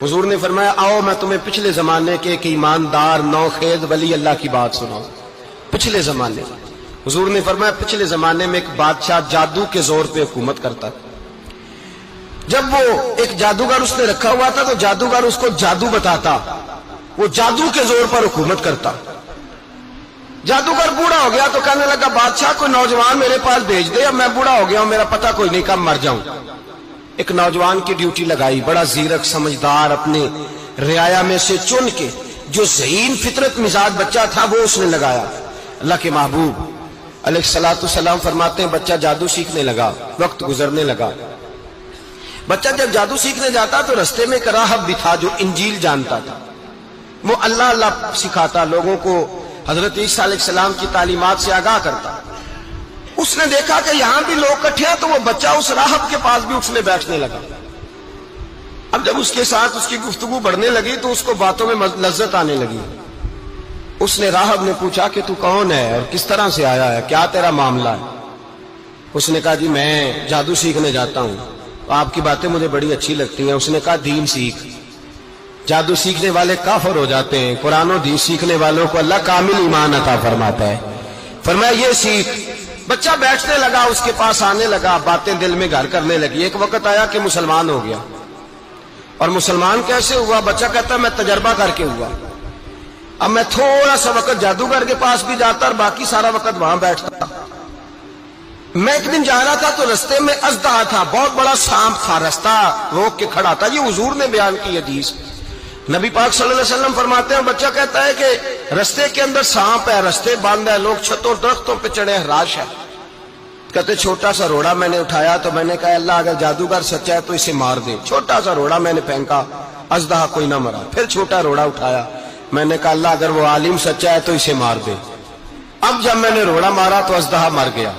حضور نے فرمایا آؤ میں تمہیں پچھلے زمانے کے ایک ایماندار نوخیز ولی اللہ کی بات سناؤں۔ پچھلے زمانے حضور نے فرمایا پچھلے زمانے میں ایک بادشاہ جادو کے زور پہ حکومت کرتا تھا۔ جب وہ ایک جادوگر اس نے رکھا ہوا تھا تو جادوگر اس کو جادو بتاتا، وہ جادو کے زور پر حکومت کرتا۔ جادوگر بوڑھا ہو گیا تو کہنے لگا بادشاہ کوئی نوجوان میرے پاس بھیج دے، اب میں بوڑھا ہو گیا ہوں، میرا پتہ کوئی نہیں کب مر جاؤں۔ ایک نوجوان کی ڈیوٹی لگائی، بڑا زیرک سمجھدار، اپنے رعایا میں سے چن کے جو ذہین فطرت مزاج بچہ تھا وہ اس نے لگایا۔ اللہ کے محبوب علیہ الصلوۃ والسلام فرماتے ہیں بچہ جادو سیکھنے لگا، وقت گزرنے لگا۔ بچہ جب جادو سیکھنے جاتا تو رستے میں ایک راہب بھی تھا جو انجیل جانتا تھا، وہ اللہ اللہ سکھاتا، لوگوں کو حضرت عیسیٰ علیہ السلام کی تعلیمات سے آگاہ کرتا۔ اس نے دیکھا کہ یہاں بھی لوگ اکٹھے ہیں تو وہ بچہ اس راہب کے پاس بھی اٹھنے بیٹھنے لگا۔ اب جب اس کے ساتھ اس کی گفتگو بڑھنے لگی تو اس کو باتوں میں لذت آنے لگی۔ اس نے راہب نے پوچھا کہ تو کون ہے اور کس طرح سے آیا ہے، کیا تیرا معاملہ ہے؟ اس نے کہا جی میں جادو سیکھنے جاتا ہوں، آپ کی باتیں مجھے بڑی اچھی لگتی ہیں۔ اس نے کہا دین سیکھ، جادو سیکھنے والے کافر ہو جاتے ہیں، قرآن و دین سیکھنے والوں کو اللہ کامل ایمان عطا فرماتا ہے۔ فرمایا یہ سیکھ۔ بچہ بیٹھنے لگا، اس کے پاس آنے لگا، باتیں دل میں گھر کرنے لگی۔ ایک وقت آیا کہ مسلمان ہو گیا، اور مسلمان کیسے ہوا؟ بچہ کہتا ہے میں تجربہ کر کے ہوا۔ اب میں تھوڑا سا وقت جادوگر کے پاس بھی جاتا اور باقی سارا وقت وہاں بیٹھتا۔ میں ایک دن جا رہا تھا تو رستے میں اژدہا تھا، بہت بڑا سانپ تھا، رستہ روک کے کھڑا تھا۔ یہ حضور نے بیان کی حدیث، نبی پاک صلی اللہ علیہ وسلم فرماتے ہیں بچہ کہتا ہے کہ رستے کے اندر سانپ ہے، رستے بند ہے، لوگ چھتوں درختوں پہ چڑھے، ہراش ہے۔ کہتے چھوٹا سا روڑا میں نے اٹھایا تو میں نے کہا اللہ اگر جادوگر سچا ہے تو اسے مار دے۔ چھوٹا سا روڑا میں نے پھینکا، اژدہا کوئی نہ مرا۔ پھر چھوٹا روڑا اٹھایا، میں نے کہا اللہ اگر وہ عالم سچا ہے تو اسے مار دے۔ اب جب میں نے روڑا مارا تو اژدہا مر گیا۔